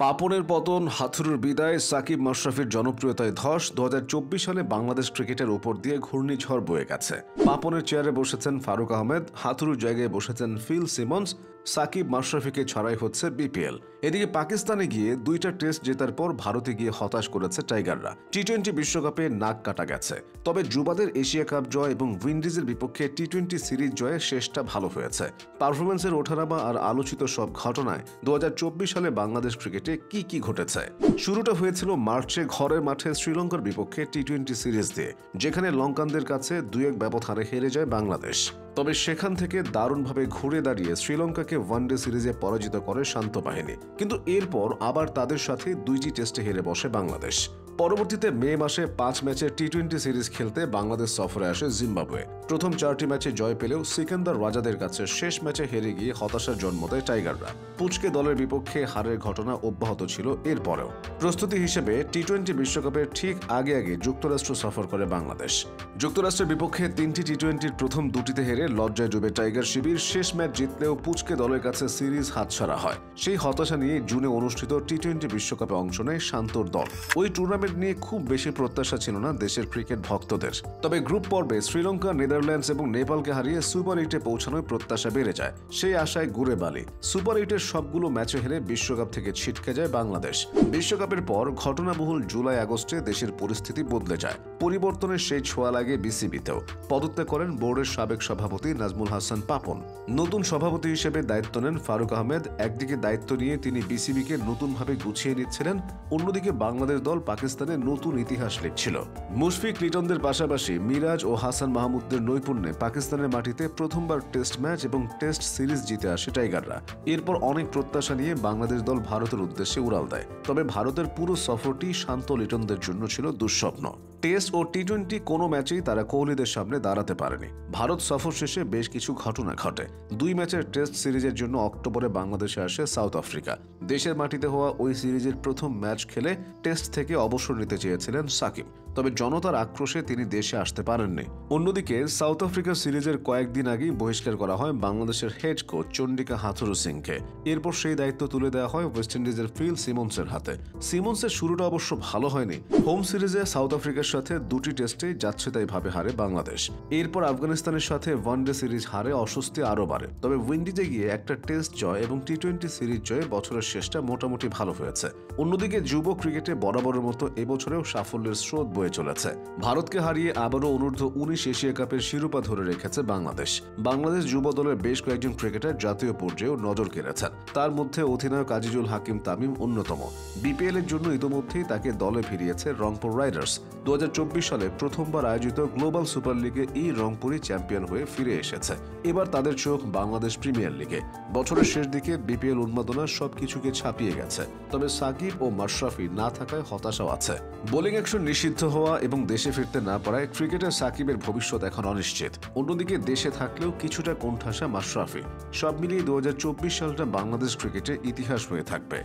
পাপনের পতন, হাথুরুর বিদায়, সাকিব মাশরাফির জনপ্রিয়তায় ধস। 2024 সালে বাংলাদেশ ক্রিকেটের উপর দিয়ে ঘূর্ণিঝড় বয়ে গেছে। পাপনের চেয়ারে বসেছেন ফারুক আহমেদ, হাথুরুর জায়গায় বসেছেন ফিল সিমন্স, সাকিব মাশরাফিকে ছড়াই হচ্ছে বিপিএল। এদিকে পাকিস্তানে গিয়ে 2টা টেস্ট জেতার পর ভারতে গিয়ে হতাশ করেছে টাইগাররা। টি-20 বিশ্বকাপে নাক কাটা গেছে। তবে যুবাদের এশিয়া কাপ জয় এবং উইন্ডিজের বিপক্ষে টি-20 সিরিজ জয়ে শেষটা ভালো হয়েছে। পারফরমেন্সের ওঠানামা আর আলোচিত সব ঘটনায় 2024 সালে বাংলাদেশ ক্রিকেটে কি ঘটেছে। শুরুটা হয়েছিল মার্চে ঘরের মাঠে শ্রীলঙ্কার বিপক্ষে টি-20 সিরিজ দিয়ে, যেখানে লঙ্কানদের কাছে 2-1 ব্যবধানে হেরে যায় বাংলাদেশ। তবে সেখান থেকে দারুণভাবে ঘুরে দাঁড়িয়ে শ্রীলঙ্কাকে ওয়ানডে সিরিজে পরাজিত করে শান্ত বাহিনী। কিন্তু এরপর আবার তাদের সাথে 2টি টেস্টে হেরে বসে বাংলাদেশ। পরবর্তীতে মে মাসে 5 ম্যাচের টি-20 সিরিজ খেলতে বাংলাদেশ সফরে আসে জিম্বাবুয়ে। প্রথম 4টি ম্যাচে জয় পেলেও সিকান্দার রাজাদের কাছে শেষ ম্যাচে হেরে গিয়ে হতাশার জন্ম দেয় টাইগাররা। পুচকে দলের বিপক্ষে হারের ঘটনা অব্যাহত ছিল এরপরেও। প্রস্তুতি হিসেবে টি-20 বিশ্বকাপের ঠিক আগে যুক্তরাষ্ট্র সফর করে বাংলাদেশ। যুক্তরাষ্ট্রের বিপক্ষে 3টি টি-20-র প্রথম 2টিতে হেরে লজ্জায় ডুবে টাইগার শিবির। শেষ ম্যাচ জিতলেও পুচকে দলের কাছে সিরিজ হাতছাড়া হয়। সেই হতাশা নিয়ে জুনে অনুষ্ঠিত টি-20 বিশ্বকাপে অংশ নেয় শান্তর দল। ওই টুর্নামেন্ট নিয়ে খুব বেশি প্রত্যাশা ছিল না দেশের ক্রিকেট ভক্তদের। তবে গ্রুপ পর্বে শ্রীলঙ্কা, নেদারল্যান্ডস এবং নেপালকে হারিয়ে সুপার 8-এ পৌঁছানোর প্রত্যাশা বেড়ে যায়। সেই আশায় ঘুরে বালি। সুপার 8-এর সবগুলো ম্যাচে হেরে বিশ্বকাপ থেকে ছিটকে যায় বাংলাদেশ। বিশ্বকাপের পর ঘটনাবহুল জুলাই-আগস্টে দেশের পরিস্থিতি বদলে যায়। পরিবর্তনের সেই ছোঁয়া লাগে বিসিবিতেও। পদত্যাগ করেন বোর্ডের সাবেক সভাপতি নাজমুল হাসান পাপন। নতুন সভাপতি হিসেবে দায়িত্ব নেন ফারুক আহমেদ। একদিকে দায়িত্ব নিয়ে তিনি বিসিবিকে নতুনভাবে গুছিয়ে নিচ্ছিলেন, অন্যদিকে বাংলাদেশ দল পাকিস্তানে নতুন ইতিহাস লিখছিল। মুশফিক, লিটনদের পাশাপাশি মিরাজ ও হাসান মাহমুদদের নৈপুণ্যে পাকিস্তানের মাটিতে প্রথমবার টেস্ট ম্যাচ এবং টেস্ট সিরিজ জিতে আসে টাইগাররা। এরপর অনেক প্রত্যাশা নিয়ে বাংলাদেশ দল ভারতের উদ্দেশ্যে উড়াল দেয়। তবে ভারতের পুরো সফরটি শান্ত লিটনদের জন্য ছিল দুঃস্বপ্ন। টেস্ট ও টি-20 কোনো ম্যাচেই তারা কোহলিদের সামনে দাঁড়াতে পারেনি। ভারত সফর শেষে বেশ কিছু ঘটনা ঘটে। 2 ম্যাচের টেস্ট সিরিজের জন্য অক্টোবরে বাংলাদেশে আসে সাউথ আফ্রিকা। দেশের মাটিতে হওয়া ওই সিরিজের প্রথম ম্যাচ খেলে টেস্ট থেকে অবসর নিতে চেয়েছিলেন সাকিব। তবে জনতার আক্রোশে তিনি দেশে আসতে পারেননি। অন্যদিকে সাউথ আফ্রিকা সিরিজের কয়েকদিন আগেই বহিষ্কার করা হয় বাংলাদেশের হেড কোচ চন্ডিকা হাথুরু সিংকে। এরপর সেই দায়িত্ব তুলে দেওয়া হয় ওয়েস্ট ইন্ডিজের ফিল সিমন্সের হাতে। সিমন্সের শুরুটা অবশ্য ভালো হয়নি। হোম সিরিজে সাউথ আফ্রিকার সাথে 2টি টেস্টে যাচ্ছে তাই ভাবে হারে বাংলাদেশ। এরপর আফগানিস্তানের সাথে ওয়ানডে সিরিজ হারে অস্বস্তি আরও বাড়ে। তবে উইন্ডিজে গিয়ে একটা টেস্ট জয় এবং টি-20 সিরিজ জয়ে বছরের শেষটা মোটামুটি ভালো হয়েছে। অন্যদিকে যুব ক্রিকেটে বরাবরের মতো এবছরেও সাফল্যের স্রোত বয়ে চলেছে। ভারতকে হারিয়ে আবারও অনূর্ধ্ব-19 এশিয়া কাপের শিরোপা ধরে রেখেছে বাংলাদেশ। বাংলাদেশ যুব দলের বেশ কয়েকজন ক্রিকেটার জাতীয় পর্যায়েও নজর কেড়েছেন। তার মধ্যে অধিনায়ক আজিজুল হাকিম তামিম অন্যতম। বিপিএল এর জন্য ইতোমধ্যেই তাকে দলে ফিরিয়েছে রংপুর রাইডার্স। 2024 সালে প্রথমবার আয়োজিত গ্লোবাল সুপার লিগে এই রংপুরই চ্যাম্পিয়ন হয়ে ফিরে এসেছে। এবার তাদের চোখ বাংলাদেশ প্রিমিয়ার লিগে। বছরের শেষ দিকে বিপিএল উন্মাদনা সবকিছুকে ছাপিয়ে গেছে। তবে সাকিব ও মাশরাফি না থাকায় হতাশাও আছে। বোলিং অ্যাকশন নিষিদ্ধ হওয়া এবং দেশে ফিরতে না পারায় ক্রিকেটার সাকিবের ভবিষ্যৎ এখন অনিশ্চিত। অন্যদিকে দেশে থাকলেও কিছুটা কোণঠাসা মাশরাফি। সব মিলিয়ে 2024 সালটা বাংলাদেশ ক্রিকেটের ইতিহাস হয়ে থাকবে।